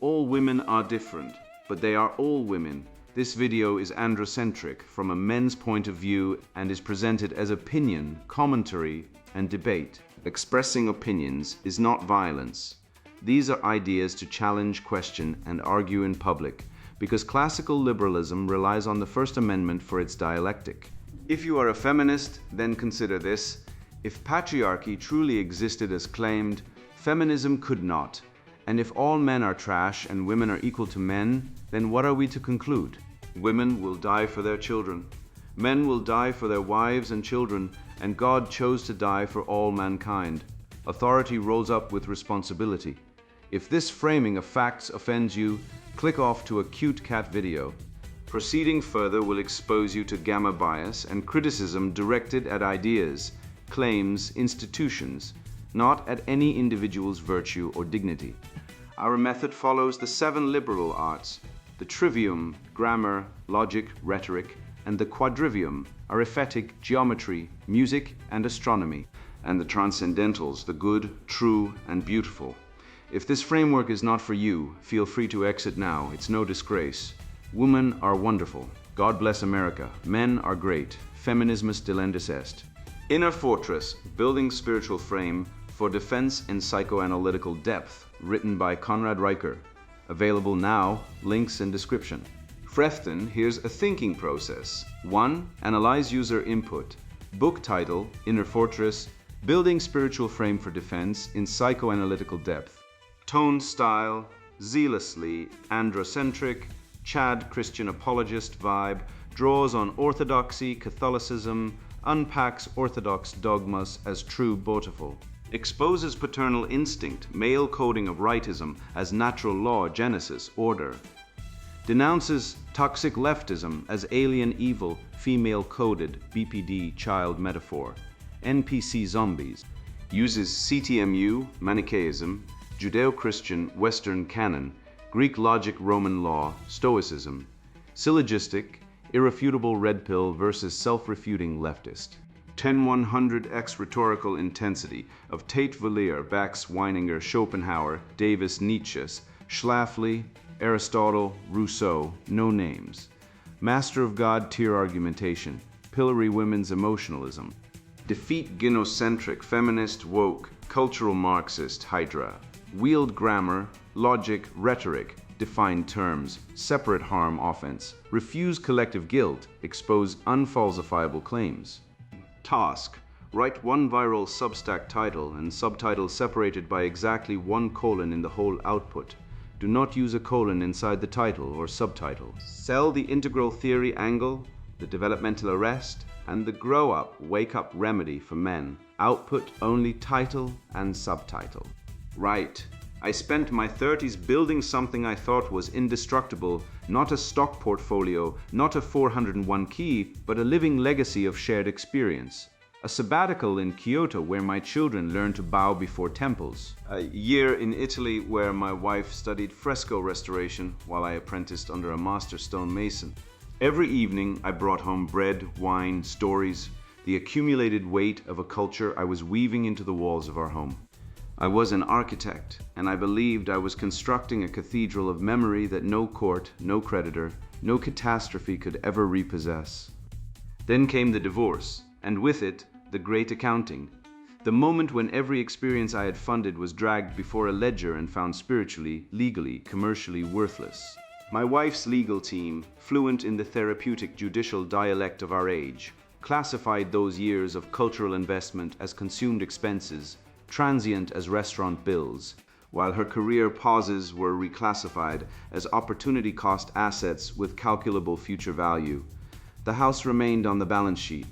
All women are different, but they are all women. This video is androcentric from a men's point of view and is presented as opinion, commentary, and debate. Expressing opinions is not violence. These are ideas to challenge, question, and argue in public, because classical liberalism relies on the First Amendment for its dialectic. If you are a feminist, then consider this. If patriarchy truly existed as claimed, feminism could not. And if all men are trash and women are equal to men, then what are we to conclude? Women will die for their children. Men will die for their wives and children, and God chose to die for all mankind. Authority rolls up with responsibility. If this framing of facts offends you, click off to a cute cat video. Proceeding further will expose you to gamma bias and criticism directed at ideas, claims, institutions, not at any individual's virtue or dignity. Our method follows the 7 liberal arts, the trivium, grammar, logic, rhetoric, and the quadrivium, arithmetic, geometry, music, and astronomy, and the transcendentals, the good, true, and beautiful. If this framework is not for you, feel free to exit now. It's no disgrace. Women are wonderful. God bless America. Men are great. Feminismus delendis est. Inner Fortress, Building Spiritual Frame for Defense in Psychoanalytical Depth, written by Conrad Riker. Available now, links in description. Frefton, here's a thinking process. 1. Analyze user input. Book title, Inner Fortress, Building Spiritual Frame for Defense in Psychoanalytical Depth. Tone style, zealously androcentric, Chad Christian apologist vibe, draws on orthodoxy, Catholicism, unpacks orthodox dogmas as true beautiful. Exposes paternal instinct, male coding of rightism as natural law, Genesis, order. Denounces toxic leftism as alien evil, female coded, BPD, child metaphor. NPC zombies. Uses CTMU, Manichaeism, Judeo-Christian, Western canon, Greek logic, Roman law, Stoicism. Syllogistic, irrefutable red pill versus self-refuting leftist. 10-100x rhetorical intensity of Tate Valier, Bax, Weininger, Schopenhauer, Davis, Nietzsche, Schlafly, Aristotle, Rousseau, no names. Master of God tier argumentation, pillory women's emotionalism. Defeat gynocentric, feminist, woke, cultural Marxist, Hydra. Wield grammar, logic, rhetoric, define terms, separate harm offense. Refuse collective guilt, expose unfalsifiable claims. Task: write 1 viral Substack title and subtitle separated by exactly 1 colon in the whole output. Do not use a colon inside the title or subtitle. Sell the integral theory angle, the developmental arrest, and the grow up, wake up remedy for men. Output only title and subtitle. Write: I spent my 30s building something I thought was indestructible, not a stock portfolio, not a 401 key, but a living legacy of shared experience. A sabbatical in Kyoto where my children learned to bow before temples. A year in Italy where my wife studied fresco restoration while I apprenticed under a master stonemason. Every evening I brought home bread, wine, stories, the accumulated weight of a culture I was weaving into the walls of our home. I was an architect, and I believed I was constructing a cathedral of memory that no court, no creditor, no catastrophe could ever repossess. Then came the divorce, and with it, the great accounting. The moment when every experience I had funded was dragged before a ledger and found spiritually, legally, commercially worthless. My wife's legal team, fluent in the therapeutic judicial dialect of our age, classified those years of cultural investment as consumed expenses, transient as restaurant bills, while her career pauses were reclassified as opportunity cost assets with calculable future value. The house remained on the balance sheet.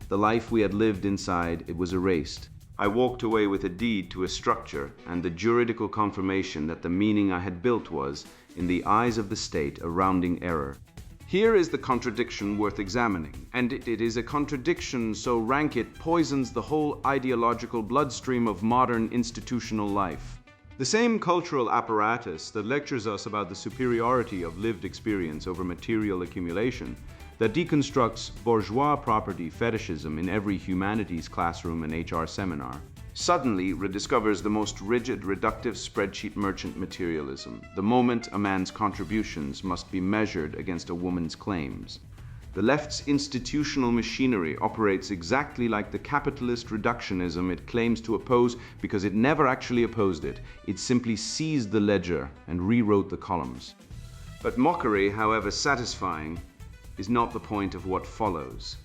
The life we had lived inside, it was erased. I walked away with a deed to a structure and the juridical confirmation that the meaning I had built was, in the eyes of the state, a rounding error. Here is the contradiction worth examining, and it is a contradiction so rank it poisons the whole ideological bloodstream of modern institutional life. The same cultural apparatus that lectures us about the superiority of lived experience over material accumulation, that deconstructs bourgeois property fetishism in every humanities classroom and HR seminar, suddenly rediscovers the most rigid, reductive spreadsheet merchant materialism, the moment a man's contributions must be measured against a woman's claims. The left's institutional machinery operates exactly like the capitalist reductionism it claims to oppose because it never actually opposed it. It simply seized the ledger and rewrote the columns. But mockery, however satisfying, is not the point of what follows.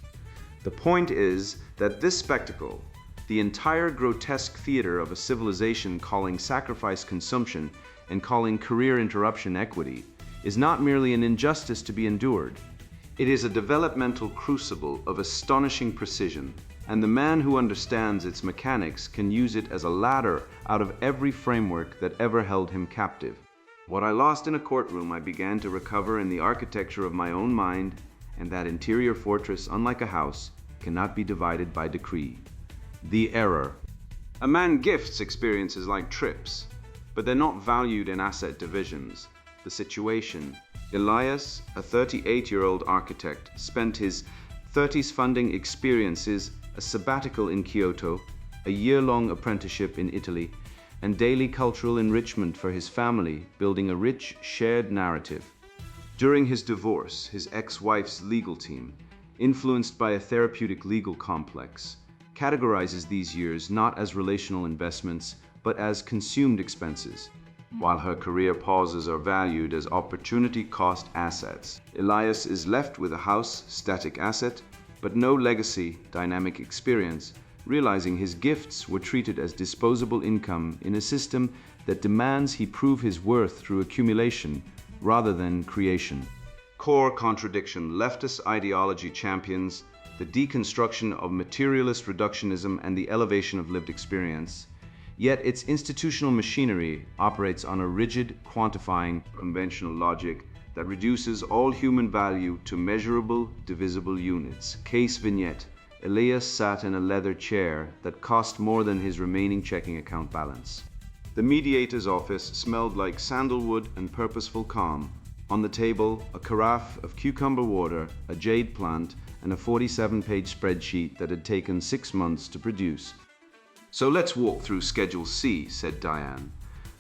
The point is that this spectacle, the entire grotesque theater of a civilization calling sacrifice consumption and calling career interruption equity, is not merely an injustice to be endured. It is a developmental crucible of astonishing precision, and the man who understands its mechanics can use it as a ladder out of every framework that ever held him captive. What I lost in a courtroom, I began to recover in the architecture of my own mind, and that interior fortress, unlike a house, cannot be divided by decree. The error. A man gifts experiences like trips, but they're not valued in asset divisions. The situation. Elias, a 38-year-old architect, spent his 30s funding experiences, a sabbatical in Kyoto, a year-long apprenticeship in Italy, and daily cultural enrichment for his family, building a rich, shared narrative. During his divorce, his ex-wife's legal team, influenced by a therapeutic legal complex, categorizes these years not as relational investments, but as consumed expenses, while her career pauses are valued as opportunity cost assets. Elias is left with a house, static asset, but no legacy, dynamic experience, realizing his gifts were treated as disposable income in a system that demands he prove his worth through accumulation rather than creation. Core contradiction. Leftist ideology champions the deconstruction of materialist reductionism and the elevation of lived experience, yet its institutional machinery operates on a rigid, quantifying, conventional logic that reduces all human value to measurable, divisible units. Case vignette. Elias sat in a leather chair that cost more than his remaining checking account balance. The mediator's office smelled like sandalwood and purposeful calm. On the table, a carafe of cucumber water, a jade plant, and a 47-page spreadsheet that had taken 6 months to produce. "So let's walk through Schedule C," said Diane.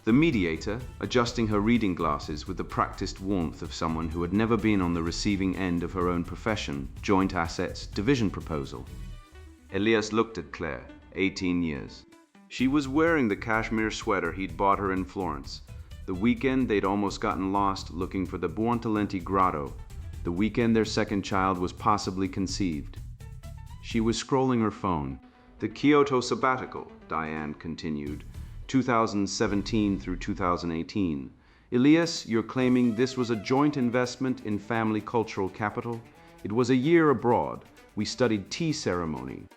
The mediator, adjusting her reading glasses with the practiced warmth of someone who had never been on the receiving end of her own profession, joint assets, division proposal. Elias looked at Claire, 18 years. She was wearing the cashmere sweater he'd bought her in Florence. The weekend they'd almost gotten lost looking for the Buontalenti grotto. The weekend their second child was possibly conceived. She was scrolling her phone. "The Kyoto sabbatical," Diane continued, 2017 through 2018. "Elias, you're claiming this was a joint investment in family cultural capital? It was a year abroad. We studied tea ceremony.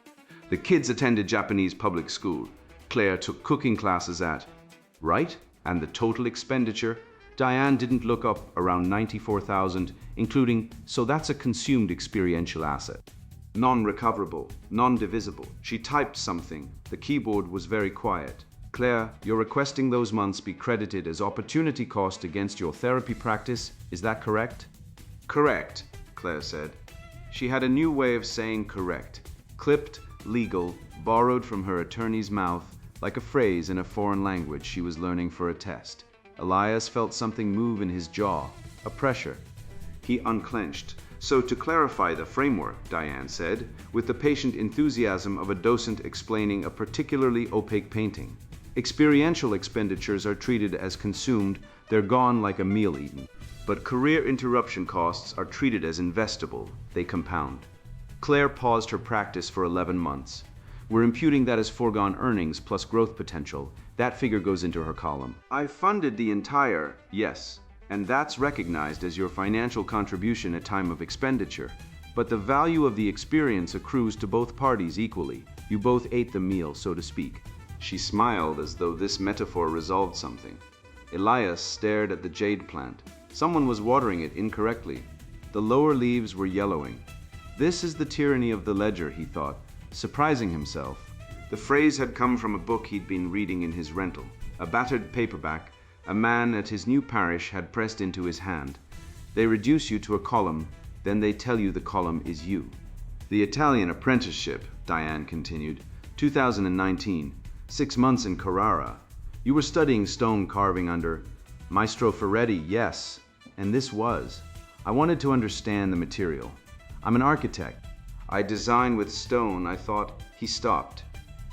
The kids attended Japanese public school. Claire took cooking classes at..." "Right? And the total expenditure?" Diane didn't look up, around 94,000, including, so that's a consumed experiential asset. Non-recoverable, non-divisible. She typed something. The keyboard was very quiet. "Claire, you're requesting those months be credited as opportunity cost against your therapy practice. Is that correct?" "Correct," Claire said. She had a new way of saying correct. Clipped, legal, borrowed from her attorney's mouth, like a phrase in a foreign language she was learning for a test. Elias felt something move in his jaw, a pressure. He unclenched. "So to clarify the framework," Diane said, with the patient enthusiasm of a docent explaining a particularly opaque painting. "Experiential expenditures are treated as consumed, they're gone like a meal eaten. But career interruption costs are treated as investable, they compound." Claire paused her practice for 11 months. "We're imputing that as foregone earnings plus growth potential. That figure goes into her column." "I funded the entire..." "Yes, and that's recognized as your financial contribution at time of expenditure. But the value of the experience accrues to both parties equally. You both ate the meal, so to speak." She smiled as though this metaphor resolved something. Elias stared at the jade plant. Someone was watering it incorrectly. The lower leaves were yellowing. This is the tyranny of the ledger, he thought, surprising himself. The phrase had come from a book he'd been reading in his rental. A battered paperback a man at his new parish had pressed into his hand. They reduce you to a column, then they tell you the column is you. "The Italian apprenticeship," Diane continued, 2019. 6 months in Carrara. You were studying stone carving under Maestro Ferretti, yes, and this was. I wanted to understand the material. I'm an architect. I design with stone, I thought. He stopped.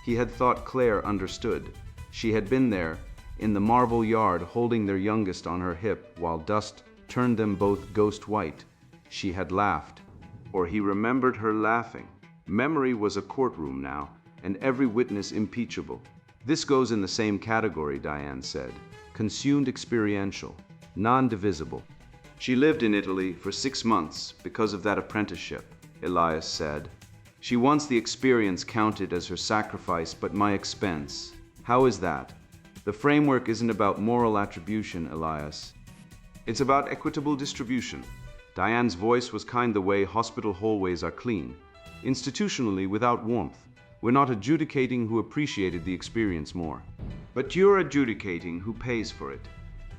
He had thought Claire understood. She had been there, in the marble yard, holding their youngest on her hip, while dust turned them both ghost white. She had laughed, or he remembered her laughing. Memory was a courtroom now, and every witness impeachable. This goes in the same category, Diane said. Consumed experiential, non-divisible. She lived in Italy for 6 months because of that apprenticeship, Elias said. She wants the experience counted as her sacrifice, but my expense. How is that? The framework isn't about moral attribution, Elias. It's about equitable distribution. Diane's voice was kind the way hospital hallways are clean, institutionally without warmth. We're not adjudicating who appreciated the experience more. But you're adjudicating who pays for it.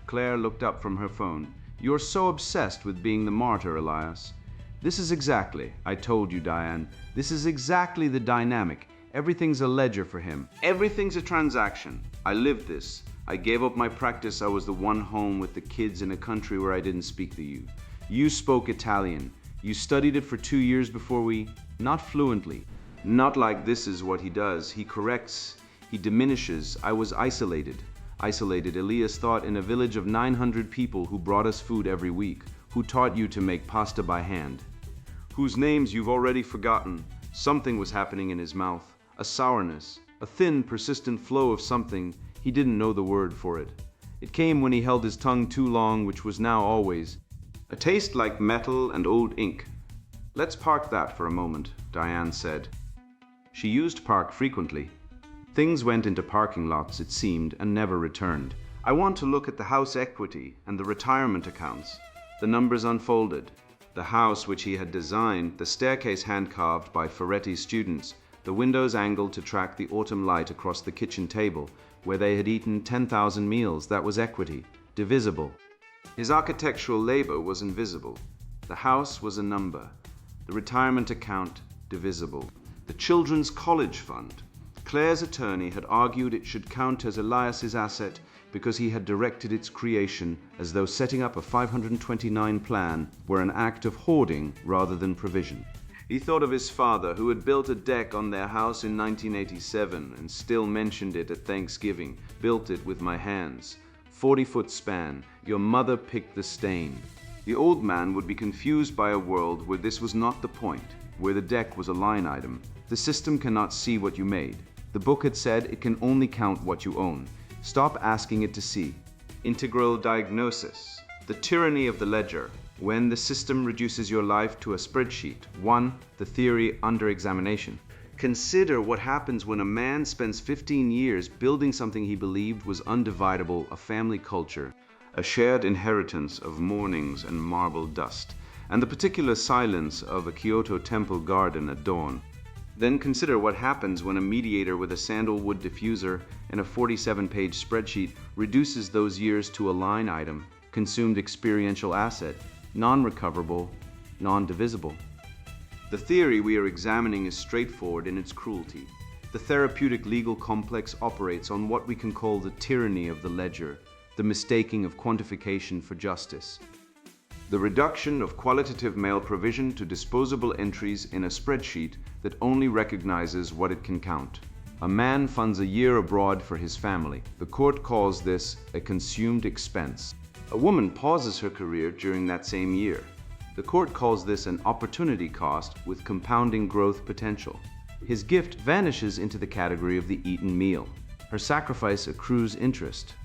Claire looked up from her phone. You're so obsessed with being the martyr, Elias. This is exactly, I told you, Diane, this is exactly the dynamic. Everything's a ledger for him. Everything's a transaction. I lived this. I gave up my practice. I was the one home with the kids in a country where I didn't speak the you. You spoke Italian. You studied it for 2 years before we, not fluently. Not like this is what he does. He corrects, he diminishes. I was isolated. Isolated, Elias thought, in a village of 900 people who brought us food every week, who taught you to make pasta by hand, whose names you've already forgotten. Something was happening in his mouth, a sourness, a thin, persistent flow of something. He didn't know the word for it. It came when he held his tongue too long, which was now always. A taste like metal and old ink. Let's park that for a moment, Diane said. She used park frequently. Things went into parking lots, it seemed, and never returned. I want to look at the house equity and the retirement accounts. The numbers unfolded. The house which he had designed, the staircase hand-carved by Ferretti's students, the windows angled to track the autumn light across the kitchen table, where they had eaten 10,000 meals. That was equity, divisible. His architectural labor was invisible. The house was a number. The retirement account, divisible. The children's college fund. Claire's attorney had argued it should count as Elias's asset because he had directed its creation, as though setting up a 529 plan were an act of hoarding rather than provision. He thought of his father, who had built a deck on their house in 1987 and still mentioned it at Thanksgiving. Built it with my hands. 40-foot span. Your mother picked the stain. The old man would be confused by a world where this was not the point, where the deck was a line item. The system cannot see what you made. The book had said it can only count what you own. Stop asking it to see. Integral diagnosis. The tyranny of the ledger. When the system reduces your life to a spreadsheet. 1. The theory under examination. Consider what happens when a man spends 15 years building something he believed was undividable, a family culture, a shared inheritance of mornings and marble dust, and the particular silence of a Kyoto temple garden at dawn. Then consider what happens when a mediator with a sandalwood diffuser and a 47-page spreadsheet reduces those years to a line item, consumed experiential asset, non-recoverable, non-divisible. The theory we are examining is straightforward in its cruelty. The therapeutic legal complex operates on what we can call the tyranny of the ledger, the mistaking of quantification for justice. The reduction of qualitative male provision to disposable entries in a spreadsheet that only recognizes what it can count. A man funds a year abroad for his family. The court calls this a consumed expense. A woman pauses her career during that same year. The court calls this an opportunity cost with compounding growth potential. His gift vanishes into the category of the eaten meal. Her sacrifice accrues interest.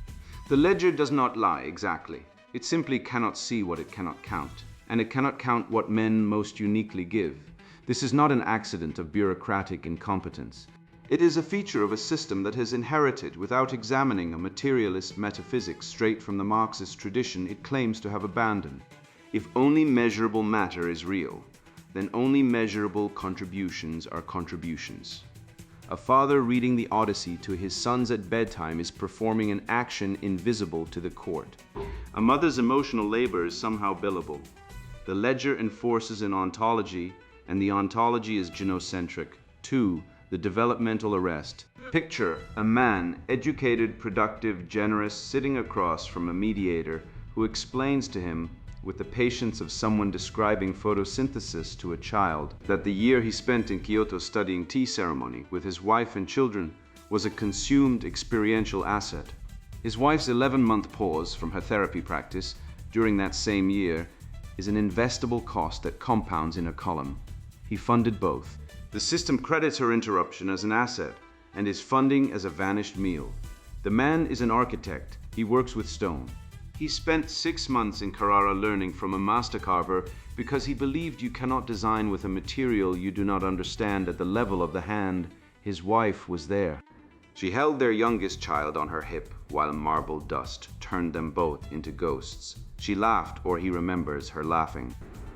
The ledger does not lie exactly. It simply cannot see what it cannot count, and it cannot count what men most uniquely give. This is not an accident of bureaucratic incompetence. It is a feature of a system that has inherited, without examining, a materialist metaphysics straight from the Marxist tradition it claims to have abandoned. If only measurable matter is real, then only measurable contributions are contributions. A father reading the Odyssey to his sons at bedtime is performing an action invisible to the court. A mother's emotional labor is somehow billable. The ledger enforces an ontology, and the ontology is genocentric. 2. the developmental arrest. Picture a man, educated, productive, generous, sitting across from a mediator who explains to him, with the patience of someone describing photosynthesis to a child, that the year he spent in Kyoto studying tea ceremony with his wife and children was a consumed experiential asset. His wife's 11-month pause from her therapy practice during that same year is an investable cost that compounds in a column. He funded both. The system credits her interruption as an asset and his funding as a vanished meal. The man is an architect. He works with stone. He spent 6 months in Carrara learning from a master carver because he believed you cannot design with a material you do not understand at the level of the hand. His wife was there. She held their youngest child on her hip while marble dust turned them both into ghosts. She laughed, or he remembers her laughing.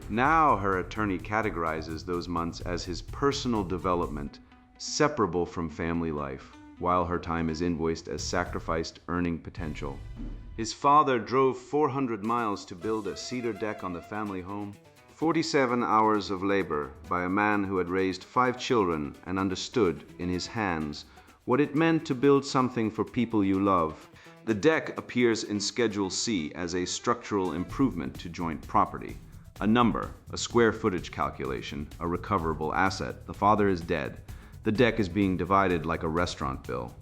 Now her attorney categorizes those months as his personal development, separable from family life, while her time is invoiced as sacrificed earning potential. His father drove 400 miles to build a cedar deck on the family home. 47 hours of labor by a man who had raised 5 children and understood in his hands what it meant to build something for people you love. The deck appears in Schedule C as a structural improvement to joint property. A number, a square footage calculation, a recoverable asset. The father is dead. The deck is being divided like a restaurant bill.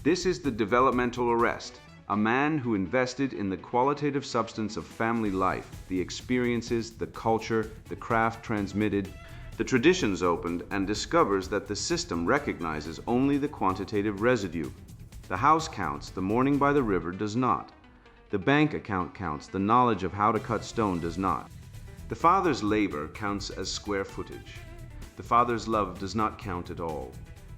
This is the developmental arrest. A man who invested in the qualitative substance of family life, the experiences, the culture, the craft transmitted, the traditions opened, and discovers that the system recognizes only the quantitative residue. The house counts, the morning by the river does not. The bank account counts, the knowledge of how to cut stone does not. The father's labor counts as square footage. The father's love does not count at all.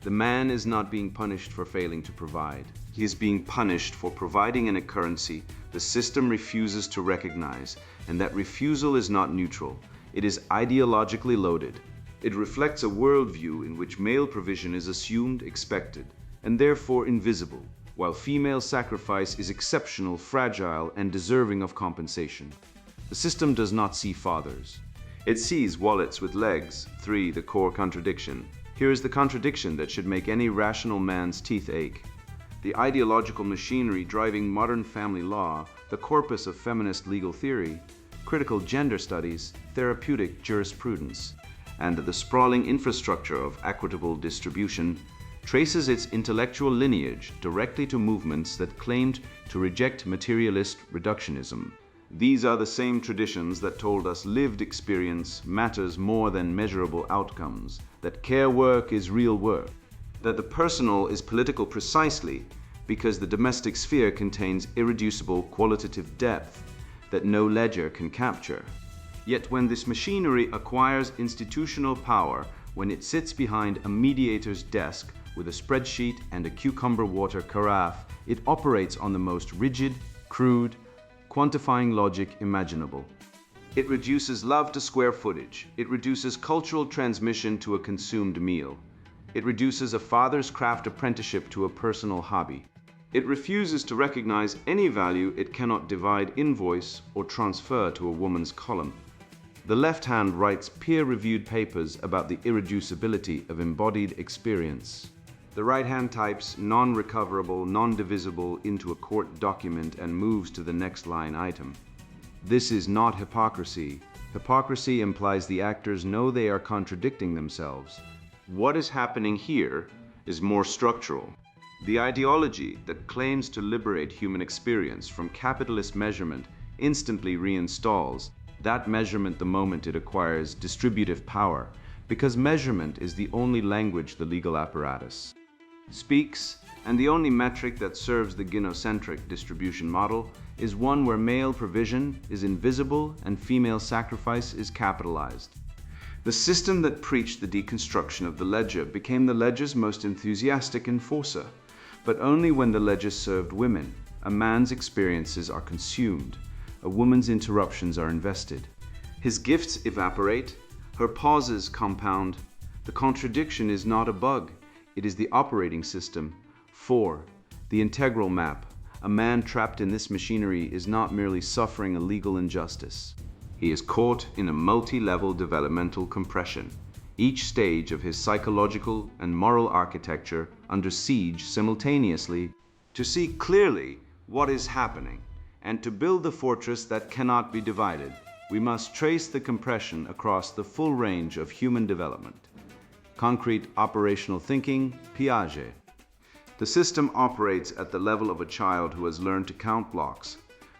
The man is not being punished for failing to provide. He is being punished for providing in a currency the system refuses to recognize, and that refusal is not neutral. It is ideologically loaded. It reflects a worldview in which male provision is assumed, expected, and therefore invisible, while female sacrifice is exceptional, fragile, and deserving of compensation. The system does not see fathers. It sees wallets with legs. 3. The core contradiction. Here is the contradiction that should make any rational man's teeth ache. The ideological machinery driving modern family law, the corpus of feminist legal theory, critical gender studies, therapeutic jurisprudence, and the sprawling infrastructure of equitable distribution traces its intellectual lineage directly to movements that claimed to reject materialist reductionism. These are the same traditions that told us lived experience matters more than measurable outcomes, that care work is real work, that the personal is political precisely because the domestic sphere contains irreducible qualitative depth that no ledger can capture. Yet when this machinery acquires institutional power, when it sits behind a mediator's desk with a spreadsheet and a cucumber water carafe, it operates on the most rigid, crude, quantifying logic imaginable. It reduces love to square footage. It reduces cultural transmission to a consumed meal. It reduces a father's craft apprenticeship to a personal hobby. It refuses to recognize any value it cannot divide, invoice, or transfer to a woman's column. The left hand writes peer-reviewed papers about the irreducibility of embodied experience. The right hand types non-recoverable, non-divisible into a court document and moves to the next line item. This is not hypocrisy. Hypocrisy implies the actors know they are contradicting themselves. What is happening here is more structural. The ideology that claims to liberate human experience from capitalist measurement instantly reinstalls that measurement the moment it acquires distributive power, because measurement is the only language the legal apparatus speaks, and the only metric that serves the gynocentric distribution model is one where male provision is invisible and female sacrifice is capitalized. The system that preached the deconstruction of the ledger became the ledger's most enthusiastic enforcer, but only when the ledger served women. A man's experiences are consumed, a woman's interruptions are invested. His gifts evaporate, her pauses compound. The contradiction is not a bug. It is the operating system. 4. The integral map. A man trapped in this machinery is not merely suffering a legal injustice. He is caught in a multi-level developmental compression. each stage of his psychological and moral architecture under siege simultaneously. To see clearly what is happening and to build the fortress that cannot be divided, we must trace the compression across the full range of human development. Concrete operational thinking, Piaget. The system operates at the level of a child who has learned to count blocks,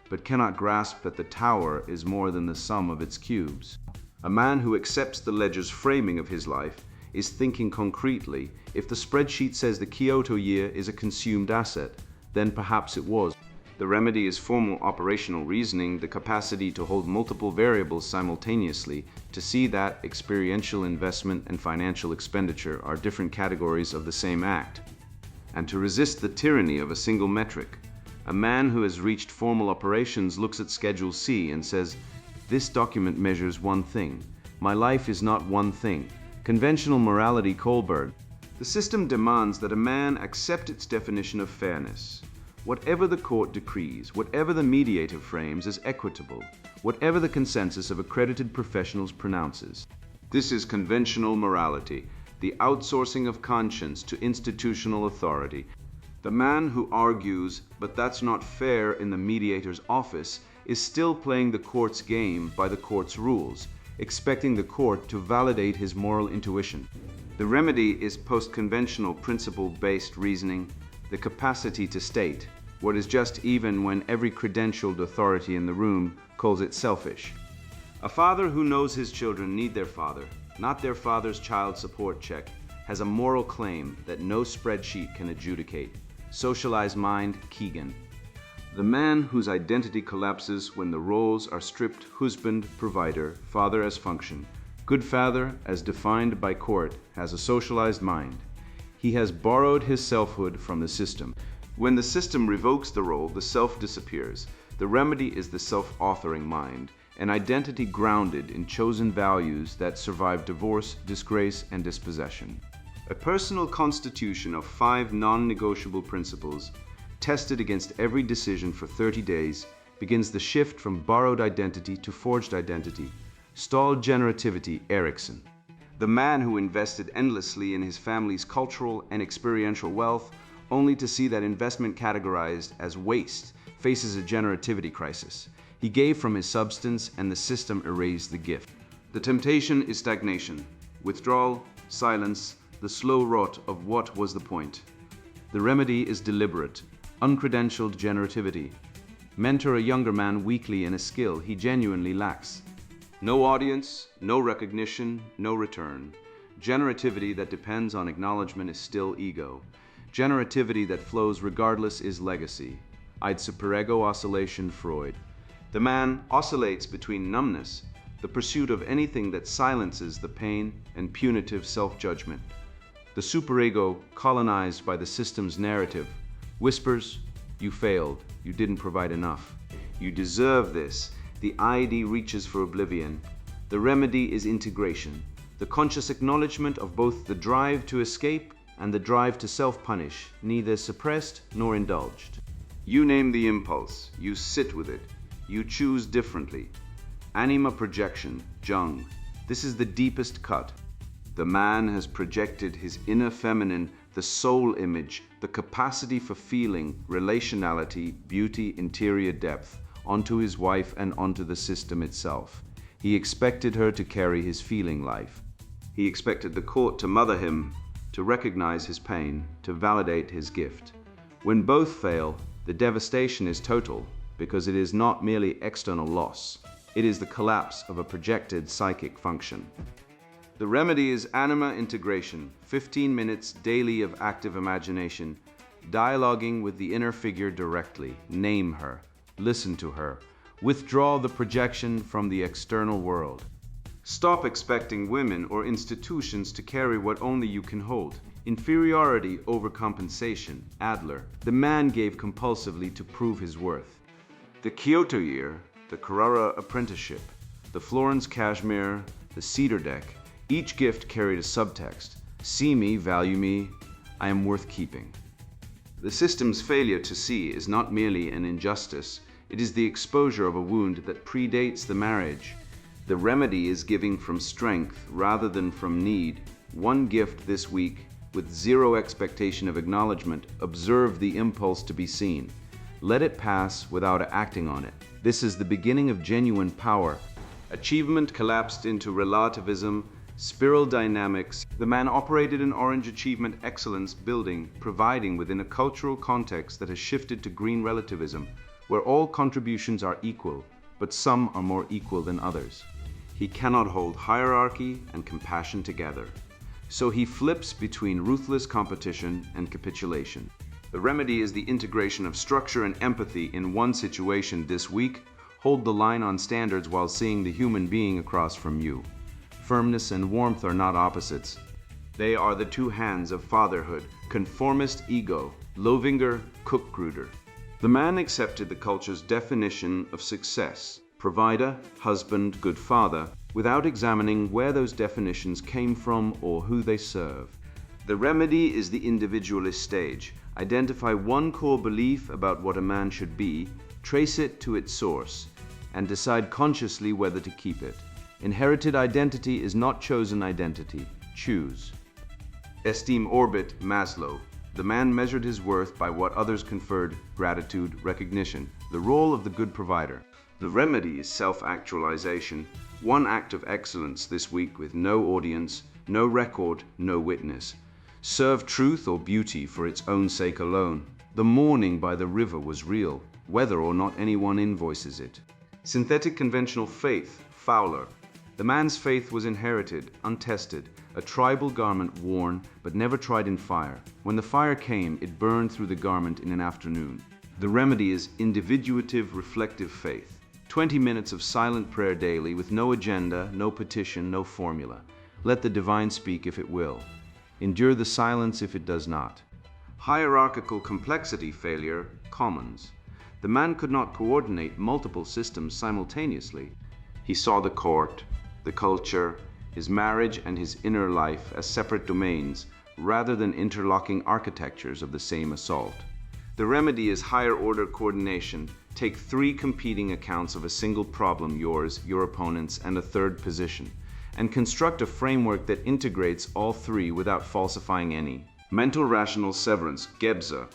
but cannot grasp that the tower is more than the sum of its cubes. A man who accepts the ledger's framing of his life is thinking concretely. If the spreadsheet says the Kyoto year is a consumed asset, then perhaps it was. The remedy is formal operational reasoning, the capacity to hold multiple variables simultaneously, to see that experiential investment and financial expenditure are different categories of the same act, and to resist the tyranny of a single metric. A man who has reached formal operations looks at Schedule C and says, "This document measures one thing. My life is not one thing." Conventional morality, Kohlberg. The system demands that a man accept its definition of fairness. Whatever the court decrees, whatever the mediator frames as equitable, whatever the consensus of accredited professionals pronounces. This is conventional morality, the outsourcing of conscience to institutional authority. The man who argues, "But that's not fair," in the mediator's office is still playing the court's game by the court's rules, expecting the court to validate his moral intuition. The remedy is post-conventional principle-based reasoning, the capacity to state what is just even when every credentialed authority in the room calls it selfish. A father who knows his children need their father, not their father's child support check, has a moral claim that no spreadsheet can adjudicate. Socialized mind, Keegan. The man whose identity collapses when the roles are stripped: husband, provider, father as function, good father as defined by court, has a socialized mind. He has borrowed his selfhood from the system. When the system revokes the role, the self disappears. The remedy is the self-authoring mind, an identity grounded in chosen values that survive divorce, disgrace, and dispossession. A personal constitution of 5 non-negotiable principles, tested against every decision for 30 days, begins the shift from borrowed identity to forged identity. Stalled generativity, Erickson. The man who invested endlessly in his family's cultural and experiential wealth, only to see that investment categorized as waste, faces a generativity crisis. He gave from his substance and the system erased the gift. The temptation is stagnation, withdrawal, silence, the slow rot of what was the point. The remedy is deliberate, uncredentialed generativity. Mentor a younger man weakly in a skill he genuinely lacks. No audience, no recognition, no return. Generativity that depends on acknowledgement is still ego. Generativity that flows regardless is legacy. Id superego oscillation, Freud. The man oscillates between numbness, the pursuit of anything that silences the pain, and punitive self-judgment. The superego, colonized by the system's narrative, whispers, "You failed, you didn't provide enough. You deserve this." The ID reaches for oblivion. The remedy is integration, the conscious acknowledgement of both the drive to escape and the drive to self-punish, neither suppressed nor indulged. You name the impulse, you sit with it, you choose differently. Anima projection, Jung. This is the deepest cut. The man has projected his inner feminine, the soul image, the capacity for feeling, relationality, beauty, interior depth, onto his wife and onto the system itself. He expected her to carry his feeling life. He expected the court to mother him, to recognize his pain, to validate his gift. When both fail, the devastation is total, because it is not merely external loss. It is the collapse of a projected psychic function. The remedy is anima integration, 15 minutes daily of active imagination, dialoguing with the inner figure directly. Name her, listen to her, withdraw the projection from the external world. Stop expecting women or institutions to carry what only you can hold. Inferiority over compensation, Adler. The man gave compulsively to prove his worth. The Kyoto year, the Carrara apprenticeship, the Florence cashmere, the cedar deck, each gift carried a subtext. See me, value me, I am worth keeping. The system's failure to see is not merely an injustice, it is the exposure of a wound that predates the marriage. The remedy is giving from strength rather than from need. One gift this week, with zero expectation of acknowledgement, observe the impulse to be seen. Let it pass without acting on it. This is the beginning of genuine power. Achievement collapsed into relativism, spiral dynamics. The man operated an orange achievement excellence building, providing within a cultural context that has shifted to green relativism, where all contributions are equal, but some are more equal than others. He cannot hold hierarchy and compassion together. So he flips between ruthless competition and capitulation. The remedy is the integration of structure and empathy in one situation this week. Hold the line on standards while seeing the human being across from you. Firmness and warmth are not opposites. They are the two hands of fatherhood, conformist ego, Lovinger, Cookgruder. The man accepted the culture's definition of success, provider, husband, good father, without examining where those definitions came from or who they serve. The remedy is the individualist stage. Identify one core belief about what a man should be, trace it to its source, and decide consciously whether to keep it. Inherited identity is not chosen identity. Choose. Esteem orbit, Maslow. The man measured his worth by what others conferred: gratitude, recognition, the role of the good provider. The remedy is self-actualization, one act of excellence this week with no audience, no record, no witness. Serve truth or beauty for its own sake alone. The mourning by the river was real, whether or not anyone invoices it. Synthetic conventional faith, Fowler. The man's faith was inherited, untested, a tribal garment worn but never tried in fire. When the fire came, it burned through the garment in an afternoon. The remedy is individuative, reflective faith. 20 minutes of silent prayer daily with no agenda, no petition, no formula. Let the divine speak if it will. Endure the silence if it does not. Hierarchical complexity failure, Commons. The man could not coordinate multiple systems simultaneously. He saw the court, the culture, his marriage, and his inner life as separate domains rather than interlocking architectures of the same assault. The remedy is higher order coordination. Take 3 competing accounts of a single problem, yours, your opponent's, and a third position, and construct a framework that integrates all 3 without falsifying any. Mental rational severance, Gebze.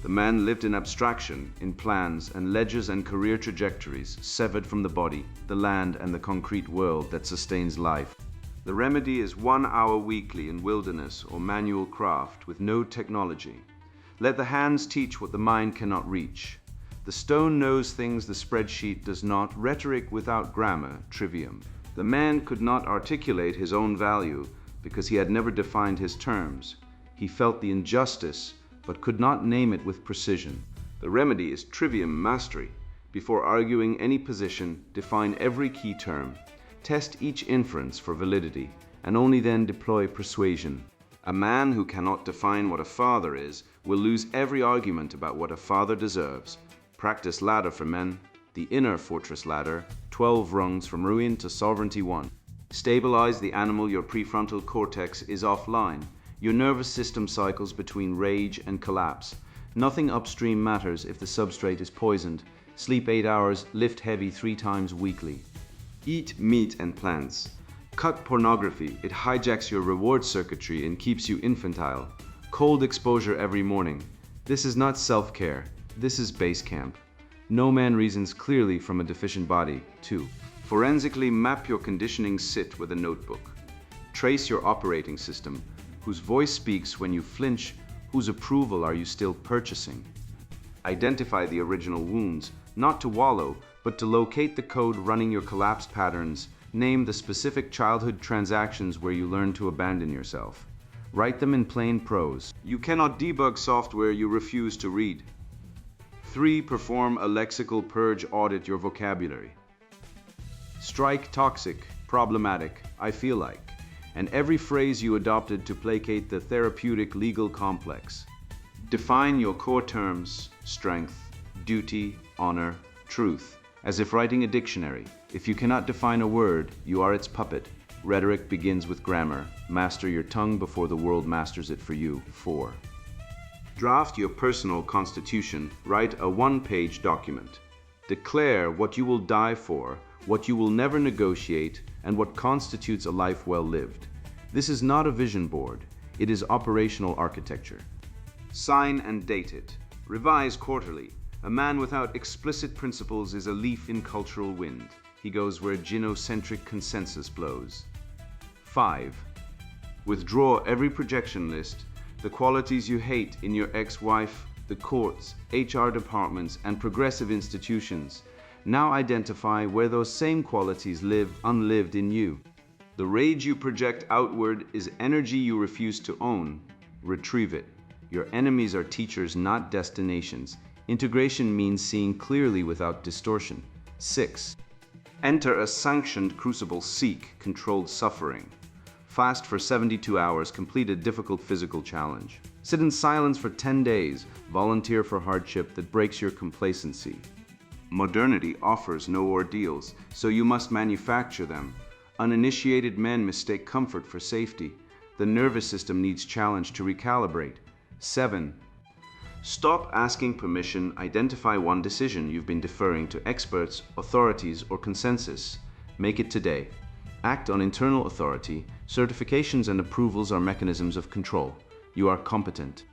The man lived in abstraction, in plans and ledgers and career trajectories, severed from the body, the land, and the concrete world that sustains life. The remedy is 1 hour weekly in wilderness or manual craft with no technology. Let the hands teach what the mind cannot reach. The stone knows things the spreadsheet does not. Rhetoric without grammar, trivium. The man could not articulate his own value because he had never defined his terms. He felt the injustice but could not name it with precision. The remedy is trivium mastery. Before arguing any position, define every key term. Test each inference for validity, and only then deploy persuasion. A man who cannot define what a father is will lose every argument about what a father deserves. Practice ladder for men, the inner fortress ladder, 12 rungs from ruin to sovereignty 1. Stabilize the animal. Your prefrontal cortex is offline. Your nervous system cycles between rage and collapse. Nothing upstream matters if the substrate is poisoned. Sleep 8 hours, lift heavy 3 times weekly. Eat meat and plants. Cut pornography. It hijacks your reward circuitry and keeps you infantile. Cold exposure every morning. This is not self-care. This is base camp. No man reasons clearly from a deficient body. 2. Forensically map your conditioning. Sit with a notebook. Trace your operating system. Whose voice speaks when you flinch? Whose approval are you still purchasing? Identify the original wounds, not to wallow, but to locate the code running your collapsed patterns. Name the specific childhood transactions where you learn to abandon yourself. Write them in plain prose. You cannot debug software you refuse to read. 3. Perform a lexical purge. Audit your vocabulary. Strike toxic, problematic, I feel like, and every phrase you adopted to placate the therapeutic legal complex. Define your core terms: strength, duty, honor, truth, as if writing a dictionary. If you cannot define a word, you are its puppet. Rhetoric begins with grammar. Master your tongue before the world masters it for you. 4. Draft your personal constitution. Write a 1-page document. Declare what you will die for, what you will never negotiate, and what constitutes a life well lived. This is not a vision board, it is operational architecture. Sign and date it. Revise quarterly. A man without explicit principles is a leaf in cultural wind. He goes where gynocentric consensus blows. 5. Withdraw every projection list, the qualities you hate in your ex-wife, the courts, HR departments, and progressive institutions. Now identify where those same qualities live unlived in you. The rage you project outward is energy you refuse to own. Retrieve it. Your enemies are teachers, not destinations. Integration means seeing clearly without distortion. 6. Enter a sanctioned crucible. Seek controlled suffering. Fast for 72 hours. Complete a difficult physical challenge. Sit in silence for 10 days. Volunteer for hardship that breaks your complacency. Modernity offers no ordeals, so you must manufacture them. Uninitiated men mistake comfort for safety. The nervous system needs challenge to recalibrate. 7. Stop asking permission. Identify one decision you've been deferring to experts, authorities, or consensus. Make it today. Act on internal authority. Certifications and approvals are mechanisms of control. You are competent.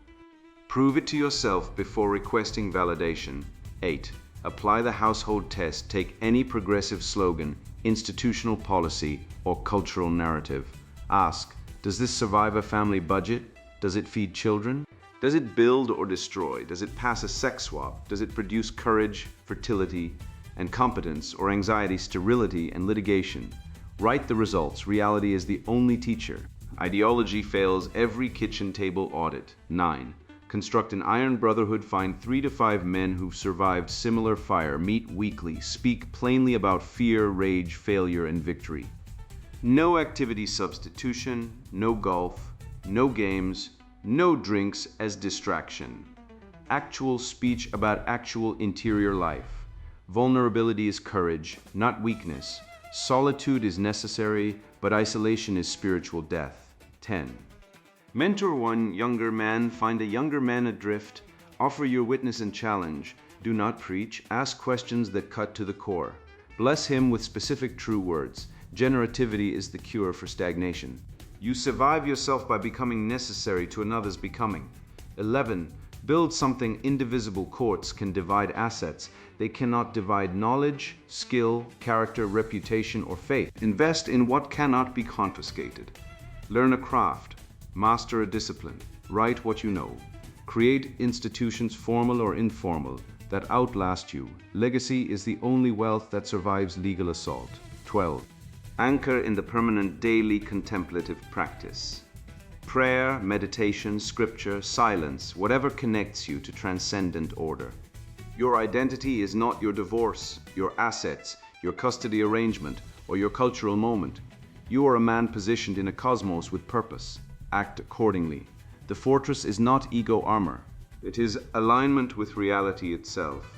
Prove it to yourself before requesting validation. 8. Apply the household test. Take any progressive slogan, institutional policy, or cultural narrative. Ask, does this survive a family budget? Does it feed children? Does it build or destroy? Does it pass a sex swap? Does it produce courage, fertility, and competence, or anxiety, sterility, and litigation? Write the results. Reality is the only teacher. Ideology fails every kitchen table audit. 9. Construct an iron brotherhood. Find 3 to 5 men who've survived similar fire. Meet weekly. Speak plainly about fear, rage, failure, and victory. No activity substitution, no golf, no games, no drinks as distraction. Actual speech about actual interior life. Vulnerability is courage, not weakness. Solitude is necessary, but isolation is spiritual death. 10. Mentor one younger man. Find a younger man adrift. Offer your witness and challenge. Do not preach. Ask questions that cut to the core. Bless him with specific true words. Generativity is the cure for stagnation. You survive yourself by becoming necessary to another's becoming. 11. Build something indivisible. Courts can divide assets. They cannot divide knowledge, skill, character, reputation, or faith. Invest in what cannot be confiscated. Learn a craft. Master a discipline. Write what you know. Create institutions, formal or informal, that outlast you. Legacy is the only wealth that survives legal assault. 12. Anchor in the permanent daily contemplative practice. Prayer, meditation, scripture, silence, whatever connects you to transcendent order. Your identity is not your divorce, your assets, your custody arrangement, or your cultural moment. You are a man positioned in a cosmos with purpose. Act accordingly. The fortress is not ego armor. It is alignment with reality itself.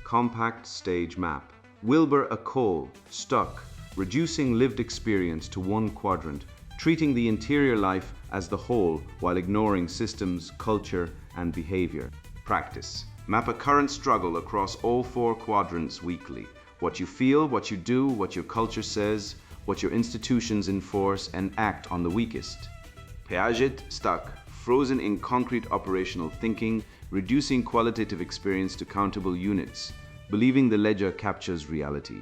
Compact stage map. Wilbur a coal, stuck, reducing lived experience to one quadrant, treating the interior life as the whole while ignoring systems, culture, and behavior. Practice. Map a current struggle across all 4 quadrants weekly. What you feel, what you do, what your culture says, what your institutions enforce, and act on the weakest. Piaget, stuck, frozen in concrete operational thinking, reducing qualitative experience to countable units, believing the ledger captures reality.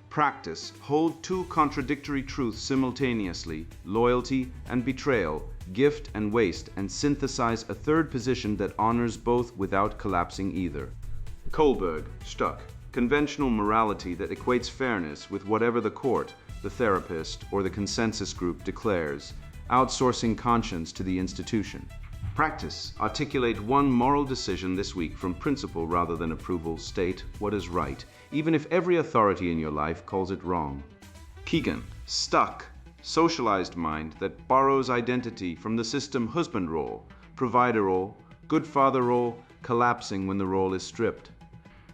Practice. Hold 2 contradictory truths simultaneously, loyalty and betrayal, gift and waste, and synthesize a third position that honors both without collapsing either. Kohlberg, stuck. Conventional morality that equates fairness with whatever the court, the therapist, or the consensus group declares, outsourcing conscience to the institution. Practice. Articulate one moral decision this week from principle rather than approval. State what is right, even if every authority in your life calls it wrong. Keegan, stuck. Socialized mind that borrows identity from the system husband role, provider role, good father role, collapsing when the role is stripped.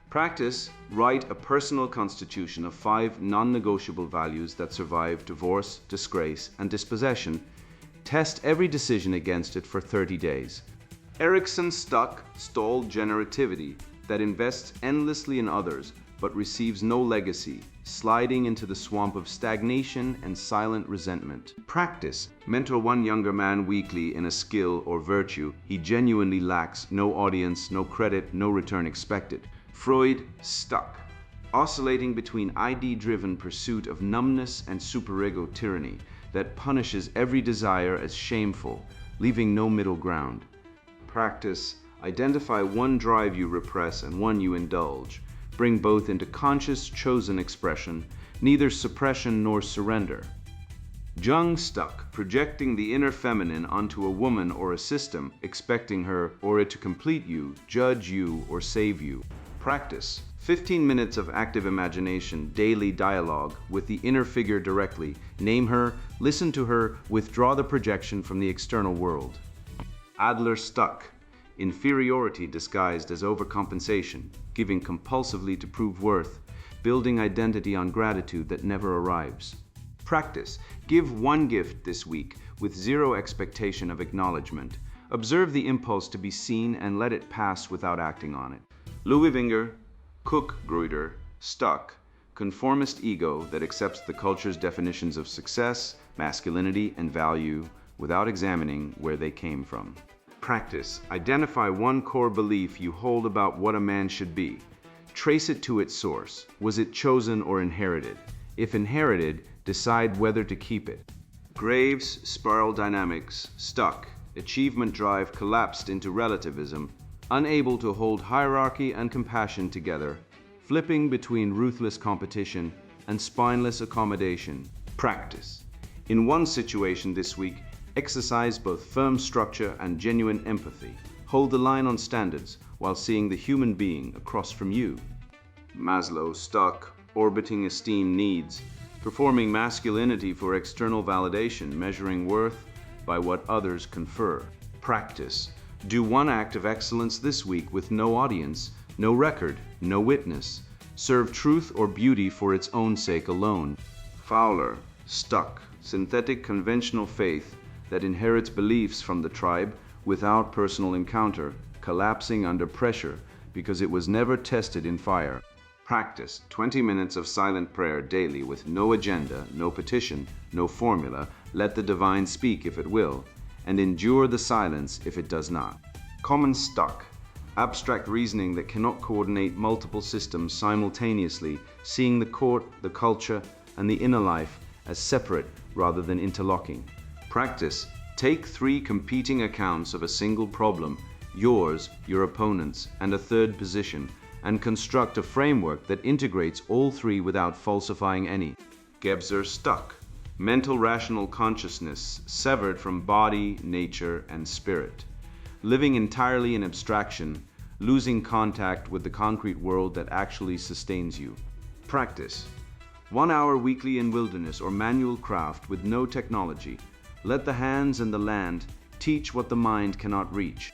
Practice. Write a personal constitution of 5 non-negotiable values that survive divorce, disgrace, and dispossession. Test every decision against it for 30 days. Erickson, stuck, stalled generativity that invests endlessly in others, but receives no legacy, sliding into the swamp of stagnation and silent resentment. Practice. Mentor one younger man weekly in a skill or virtue he genuinely lacks, no audience, no credit, no return expected. Freud. Stuck. Oscillating between ID-driven pursuit of numbness and superego tyranny that punishes every desire as shameful, leaving no middle ground. Practice. Identify one drive you repress and one you indulge. Bring both into conscious, chosen expression, neither suppression nor surrender. Jung. Stuck. Projecting the inner feminine onto a woman or a system, expecting her or it to complete you, judge you, or save you. Practice. 15 minutes of active imagination, daily dialogue with the inner figure directly. Name her, listen to her, withdraw the projection from the external world. Adler. Stuck. Inferiority disguised as overcompensation, giving compulsively to prove worth, building identity on gratitude that never arrives. Practice. Give one gift this week with zero expectation of acknowledgement. Observe the impulse to be seen and let it pass without acting on it. Louis Winger. Cook-Gruiter. Stuck. Conformist ego that accepts the culture's definitions of success, masculinity, and value without examining where they came from. Practice. Identify one core belief you hold about what a man should be. Trace it to its source. Was it chosen or inherited? If inherited, decide whether to keep it. Graves. Spiral dynamics. Stuck. Achievement drive collapsed into relativism, unable to hold hierarchy and compassion together, flipping between ruthless competition and spineless accommodation. Practice. In one situation this week, exercise both firm structure and genuine empathy. Hold the line on standards while seeing the human being across from you. Maslow. Stuck. Orbiting esteem needs. Performing masculinity for external validation, measuring worth by what others confer. Practice. Do one act of excellence this week with no audience, no record, no witness. Serve truth or beauty for its own sake alone. Fowler. Stuck. Synthetic conventional faith that inherits beliefs from the tribe without personal encounter, collapsing under pressure because it was never tested in fire. Practice. 20 minutes of silent prayer daily with no agenda, no petition, no formula. Let the divine speak if it will, and endure the silence if it does not. Common. Stuck. Abstract reasoning that cannot coordinate multiple systems simultaneously, seeing the court, the culture, and the inner life as separate rather than interlocking. Practice. Take 3 competing accounts of a single problem, yours, your opponent's, and a third position, and construct a framework that integrates all 3 without falsifying any. Gebser. Stuck. Mental rational consciousness severed from body, nature, and spirit. Living entirely in abstraction, losing contact with the concrete world that actually sustains you. Practice. 1 hour weekly in wilderness or manual craft with no technology. Let the hands and the land teach what the mind cannot reach.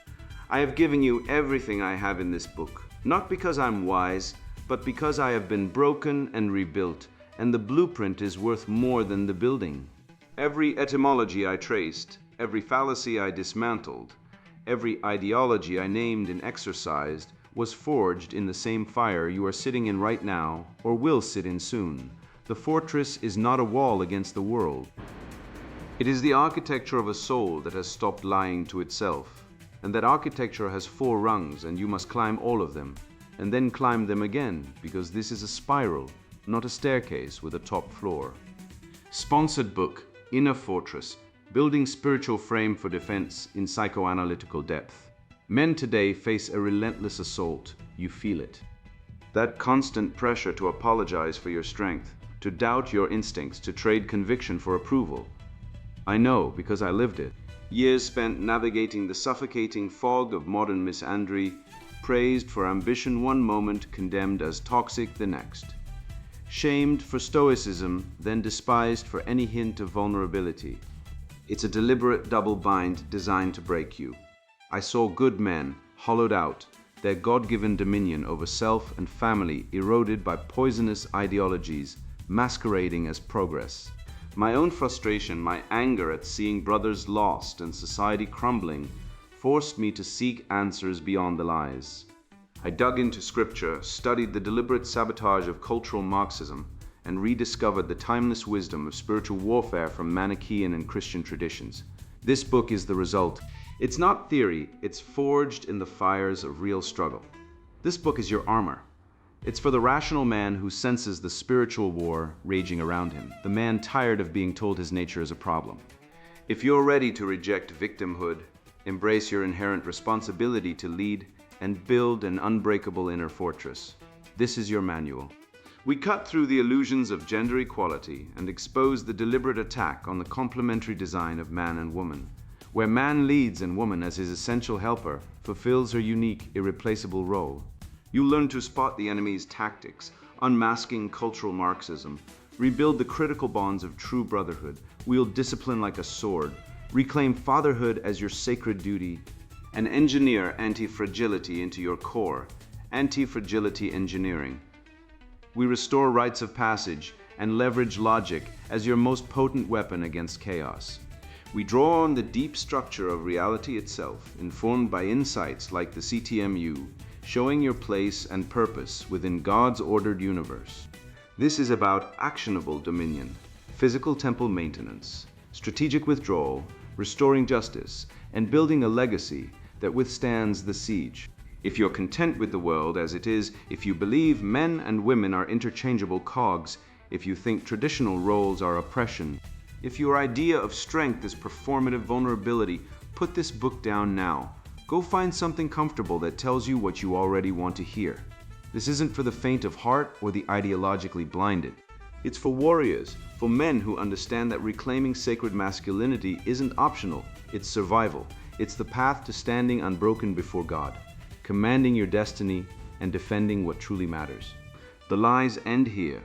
I have given you everything I have in this book, not because I'm wise, but because I have been broken and rebuilt, and the blueprint is worth more than the building. Every etymology I traced, every fallacy I dismantled, every ideology I named and exercised was forged in the same fire you are sitting in right now or will sit in soon. The fortress is not a wall against the world. It is the architecture of a soul that has stopped lying to itself. And that architecture has 4 rungs, and you must climb all of them, and then climb them again, because this is a spiral, not a staircase with a top floor. Sponsored book, Inner Fortress, Building Spiritual Frame for Defense in Psychoanalytical Depth. Men today face a relentless assault. You feel it. That constant pressure to apologize for your strength, to doubt your instincts, to trade conviction for approval. I know because I lived it. Years spent navigating the suffocating fog of modern misandry, praised for ambition one moment, condemned as toxic the next. Shamed for stoicism, then despised for any hint of vulnerability. It's a deliberate double bind designed to break you. I saw good men, hollowed out, their God-given dominion over self and family eroded by poisonous ideologies, masquerading as progress. My own frustration, my anger at seeing brothers lost and society crumbling, forced me to seek answers beyond the lies. I dug into scripture, studied the deliberate sabotage of cultural Marxism, and rediscovered the timeless wisdom of spiritual warfare from Manichaean and Christian traditions. This book is the result. It's not theory, it's forged in the fires of real struggle. This book is your armor. It's for the rational man who senses the spiritual war raging around him, the man tired of being told his nature is a problem. If you're ready to reject victimhood, embrace your inherent responsibility to lead, and build an unbreakable inner fortress, this is your manual. We cut through the illusions of gender equality and expose the deliberate attack on the complementary design of man and woman, where man leads and woman, as his essential helper, fulfills her unique, irreplaceable role. You learn to spot the enemy's tactics, unmasking cultural Marxism, rebuild the critical bonds of true brotherhood, wield discipline like a sword, reclaim fatherhood as your sacred duty, and engineer anti-fragility into your core, anti-fragility engineering. We restore rites of passage and leverage logic as your most potent weapon against chaos. We draw on the deep structure of reality itself, informed by insights like the CTMU, showing your place and purpose within God's ordered universe. This is about actionable dominion, physical temple maintenance, strategic withdrawal, restoring justice, and building a legacy that withstands the siege. If you're content with the world as it is, if you believe men and women are interchangeable cogs, if you think traditional roles are oppression, if your idea of strength is performative vulnerability, put this book down now. Go find something comfortable that tells you what you already want to hear. This isn't for the faint of heart or the ideologically blinded. It's for warriors, for men who understand that reclaiming sacred masculinity isn't optional, it's survival. It's the path to standing unbroken before God, commanding your destiny and defending what truly matters. The lies end here.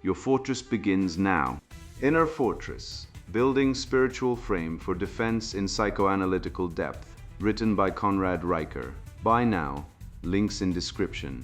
Your fortress begins now. Inner Fortress, Building Spiritual Frame for Defense in Psychoanalytical Depth. Written by Conrad Riker. Buy now. Links in description.